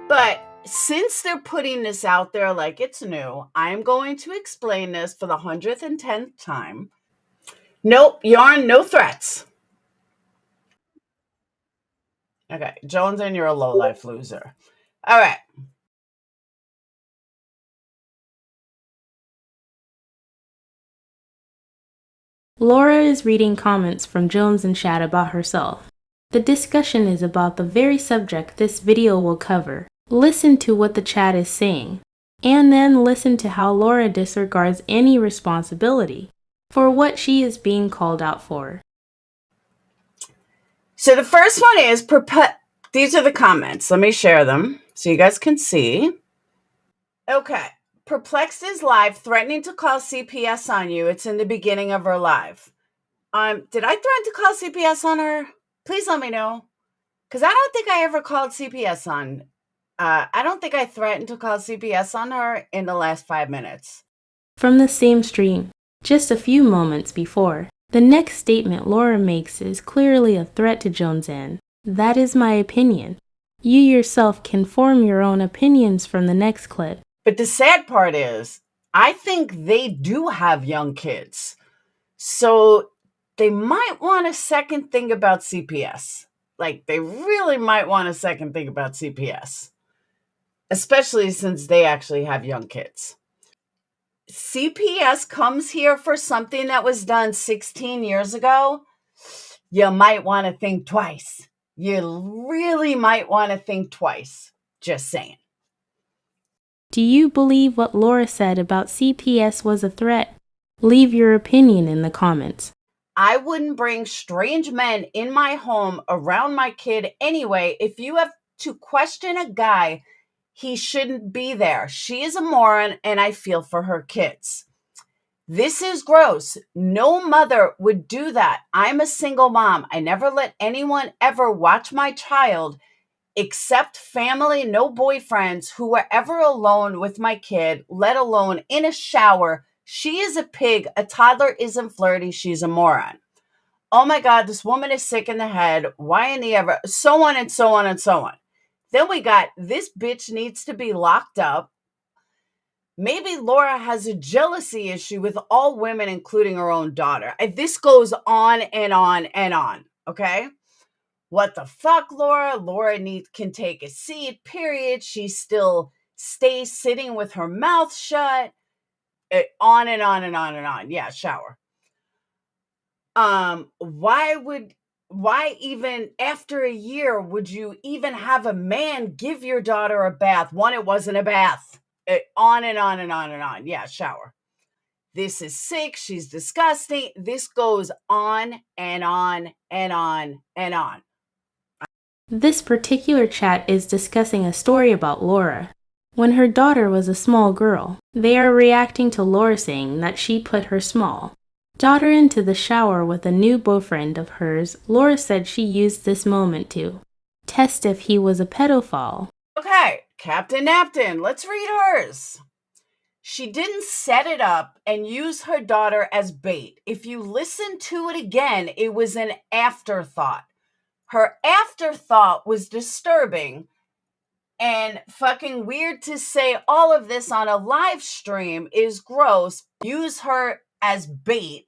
But since they're putting this out there like it's new, I'm going to explain this for the 110th time. Nope, yarn, no threats. Okay, Jones, and you're a low-life loser. All right. Laura is reading comments from Jones and chat about herself. The discussion is about the very subject this video will cover. Listen to what the chat is saying, and then listen to how Laura disregards any responsibility for what she is being called out for. So the first one is, these are the comments. Let me share them so you guys can see. Okay. Perplexed is live, threatening to call CPS on you. It's in the beginning of her live. Did I threaten to call CPS on her? Please let me know. Because I don't think I ever called CPS on. I don't think I threatened to call CPS on her in the last 5 minutes. From the same stream, just a few moments before, the next statement Laura makes is clearly a threat to Jones and, "That is my opinion. You yourself can form your own opinions from the next clip." But the sad part is, I think they do have young kids. So they might want a second think about CPS. Like, they really might want a second think about CPS. Especially since they actually have young kids. CPS comes here for something that was done 16 years ago. You might want to think twice. You really might want to think twice. Just saying. Do you believe what Laura said about CPS was a threat? Leave your opinion in the comments. I wouldn't bring strange men in my home around my kid anyway. If you have to question a guy, he shouldn't be there. She is a moron, and I feel for her kids. This is gross. No mother would do that. I'm a single mom. I never let anyone ever watch my child except family, no boyfriends who were ever alone with my kid, let alone in a shower. She is a pig. A toddler isn't flirty. She's a moron. Oh my God, this woman is sick in the head. Why in the ever? So on and so on and so on. Then we got, this bitch needs to be locked up. Maybe Laura has a jealousy issue with all women, including her own daughter. This goes on and on and on, okay? What the fuck, Laura? Laura can take a seat, period. She still stays sitting with her mouth shut. On and on and on and on. Yeah, shower. Why even after a year would you even have a man give your daughter a bath? One, it wasn't a bath. On and on and on and on. Yeah, shower. This is sick. She's disgusting. This goes on and on and on and on. This particular chat is discussing a story about Laura. When her daughter was a small girl, they are reacting to Laura saying that she put her small daughter into the shower with a new boyfriend of hers. Laura said she used this moment to test if he was a pedophile. Okay, Captain Napton, let's read hers. She didn't set it up and use her daughter as bait. If you listen to it again, it was an afterthought. Her afterthought was disturbing and fucking weird. To say all of this on a live stream is gross. Use her as bait,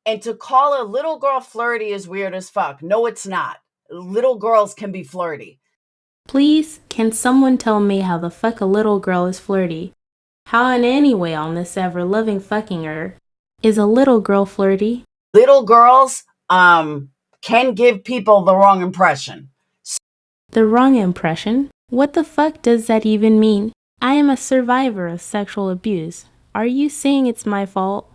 and to call a little girl flirty is weird as fuck. No, it's not. Little girls can be flirty. Please, can someone tell me how the fuck a little girl is flirty? How in any way on this ever-loving fucking earth is a little girl flirty? Little girls, can give people the wrong impression. The wrong impression? What the fuck does that even mean? I am a survivor of sexual abuse. Are you saying it's my fault?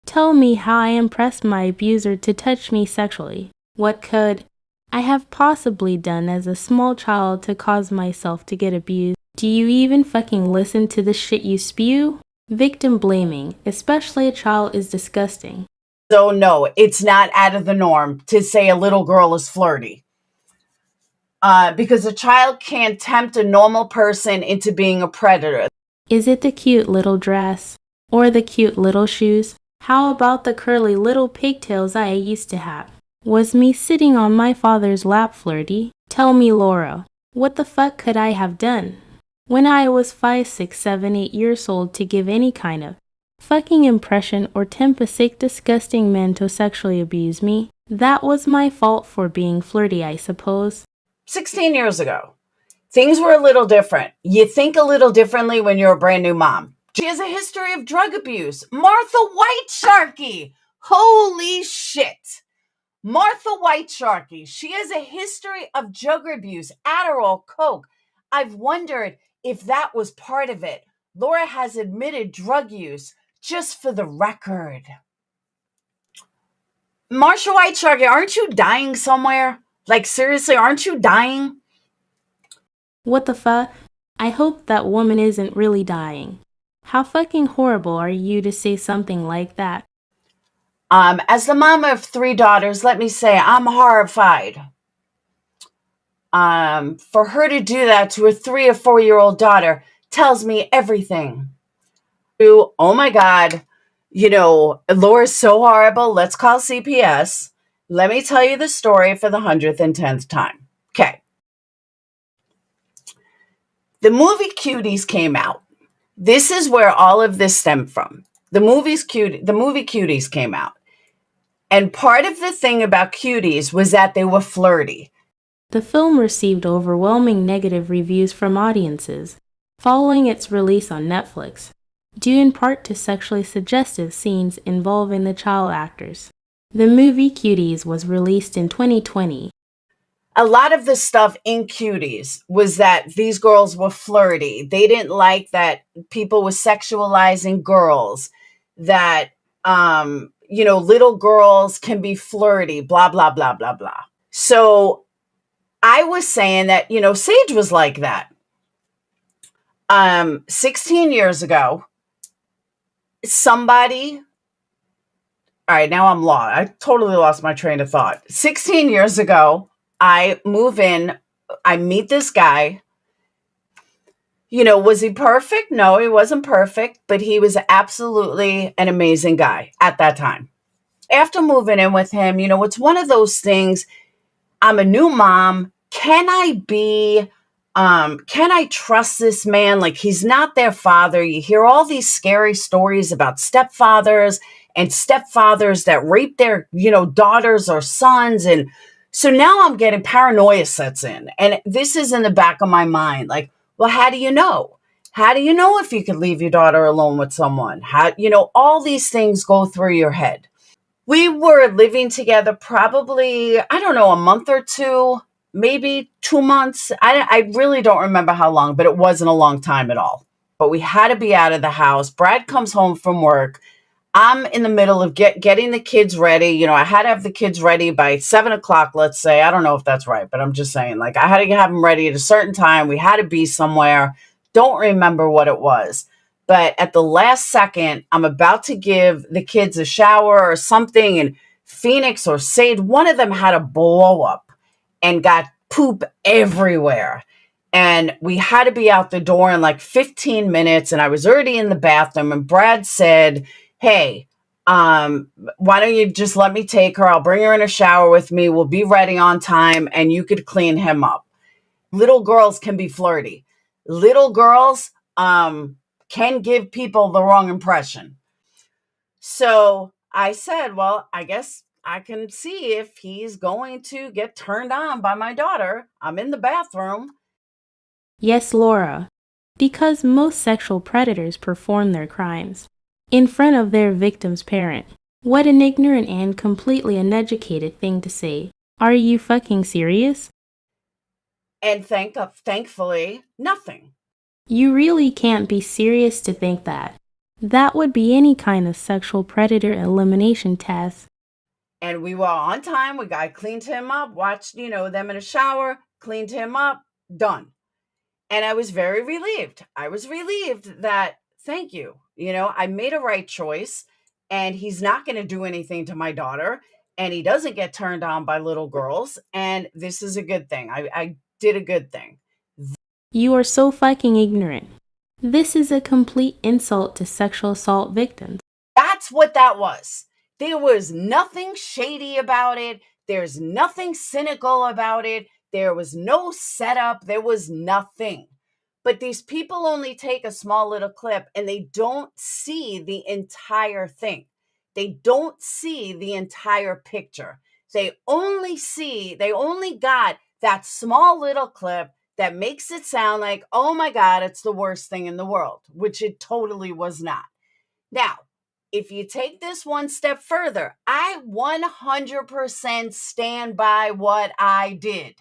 Tell me how I impressed my abuser to touch me sexually. What could I have possibly done as a small child to cause myself to get abused? Do you even fucking listen to the shit you spew? Victim blaming, especially a child, is disgusting. So no, it's not out of the norm to say a little girl is flirty. Because a child can't tempt a normal person into being a predator. Is it the cute little dress? Or the cute little shoes? How about the curly little pigtails I used to have? Was me sitting on my father's lap flirty? Tell me, Laura, what the fuck could I have done? when I was 5, 6, 7, 8 years old to give any kind of fucking impression or tempt a sick, disgusting man to sexually abuse me. That was my fault for being flirty, I suppose. 16 years ago, things were a little different. You think a little differently when you're a brand new mom. She has a history of drug abuse. Martha White Sharkey. Holy shit. Martha White Sharkey. She has a history of drug abuse, Adderall, Coke. I've wondered if that was part of it. Laura has admitted drug use, just for the record. Marsha White Sharkey, aren't you dying somewhere? Like, seriously, aren't you dying? What the fuck? I hope that woman isn't really dying. How fucking horrible are you to say something like that? As the mom of 3 daughters, let me say I'm horrified. For her to do that to a 3 or 4-year-old daughter tells me everything. Oh my God, Laura's so horrible. Let's call CPS. Let me tell you the story for the 110th time. Okay. The movie Cuties came out. This is where all of this stemmed from. The movie Cuties came out. And part of the thing about Cuties was that they were flirty. The film received overwhelming negative reviews from audiences following its release on Netflix, due in part to sexually suggestive scenes involving the child actors. The movie Cuties was released in 2020. A lot of the stuff in Cuties was that these girls were flirty. They didn't like that people were sexualizing girls, that, little girls can be flirty, blah, blah, blah, blah, blah. So I was saying that, Sage was like that. 16 years ago, somebody, all right, now I'm lost. I totally lost my train of thought. 16 years ago, I move in, I meet this guy. Was he perfect? No, he wasn't perfect, but he was absolutely an amazing guy at that time. After moving in with him, it's one of those things. I'm a new mom. Can I trust this man? Like, he's not their father. You hear all these scary stories about stepfathers and stepfathers that rape their, daughters or sons. And so now I'm getting paranoia sets in. And this is in the back of my mind. Like, well, how do you know? How do you know if you could leave your daughter alone with someone? All these things go through your head. We were living together probably, I don't know, a month or two, maybe 2 months. I really don't remember how long, but it wasn't a long time at all. But we had to be out of the house. Brad comes home from work. I'm in the middle of getting the kids ready. I had to have the kids ready by 7 o'clock, let's say. I don't know if that's right, but I'm just saying, like, I had to have them ready at a certain time. We had to be somewhere. Don't remember what it was. But at the last second, I'm about to give the kids a shower or something, and Phoenix or Sade, one of them had a blow up and got poop everywhere. And we had to be out the door in like 15 minutes, and I was already in the bathroom, and Brad said, hey, why don't you just let me take her? I'll bring her in a shower with me. We'll be ready on time, and you could clean him up. Little girls can be flirty. Little girls, can give people the wrong impression. So I said, well, I guess I can see if he's going to get turned on by my daughter. I'm in the bathroom. Yes, Laura, because most sexual predators perform their crimes in front of their victim's parent. What an ignorant and completely uneducated thing to say. Are you fucking serious? And thankfully, nothing. You really can't be serious to think that. That would be any kind of sexual predator elimination test. And we were on time. I cleaned him up, watched, them in a shower, cleaned him up, done. And I was very relieved. I was relieved that, thank you. I made a right choice, and he's not going to do anything to my daughter, and he doesn't get turned on by little girls. And this is a good thing. I did a good thing. You are so fucking ignorant. This is a complete insult to sexual assault victims. That's what that was. There was nothing shady about it. There's nothing cynical about it. There was no setup. There was nothing. But these people only take a small little clip and they don't see the entire thing. They don't see the entire picture. They only got that small little clip that makes it sound like, oh my God, it's the worst thing in the world, which it totally was not. Now, if you take this one step further, I 100% stand by what I did.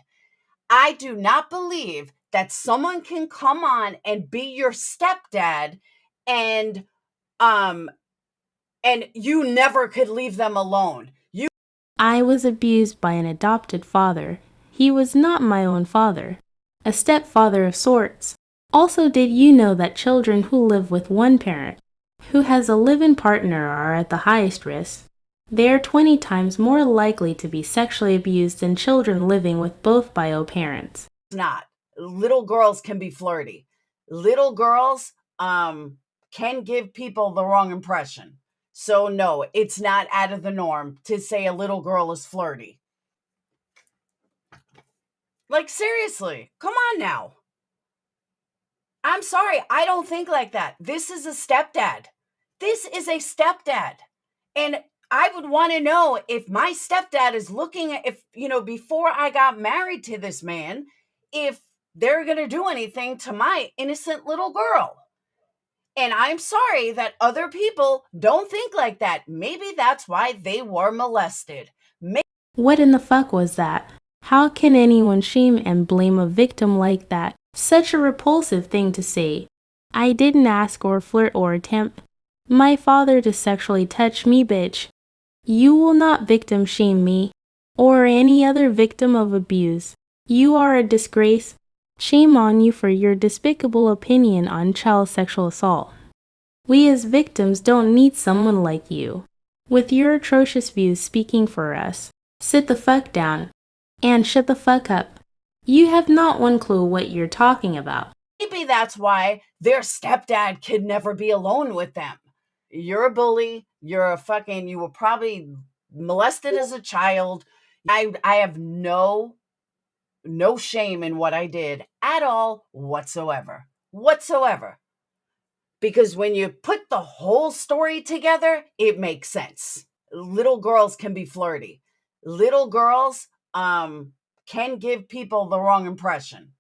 I do not believe that someone can come on and be your stepdad and you never could leave them alone. I was abused by an adopted father. He was not my own father, a stepfather of sorts. Also, did you know that children who live with one parent, who has a live-in partner, are at the highest risk? They are 20 times more likely to be sexually abused than children living with both bio parents. Not. Little girls can be flirty. Little girls can give people the wrong impression. So no, it's not out of the norm to say a little girl is flirty. Like, seriously, come on now. I'm sorry, I don't think like that. This is a stepdad. This is a stepdad. And I would want to know if my stepdad is looking at, if, before I got married to this man, if they're going to do anything to my innocent little girl. And I'm sorry that other people don't think like that. Maybe that's why they were molested. What in the fuck was that? How can anyone shame and blame a victim like that? Such a repulsive thing to say. I didn't ask or flirt or attempt my father to sexually touch me, bitch. You will not victim shame me or any other victim of abuse. You are a disgrace. Shame on you for your despicable opinion on child sexual assault. We as victims don't need someone like you, with your atrocious views speaking for us. Sit the fuck down and shut the fuck up. You have not one clue what you're talking about. Maybe that's why their stepdad could never be alone with them. You're a bully. You were probably molested as a child. I have no shame in what I did at all whatsoever. Because when you put the whole story together, it makes sense. Little girls can be flirty. Little girls can give people the wrong impression.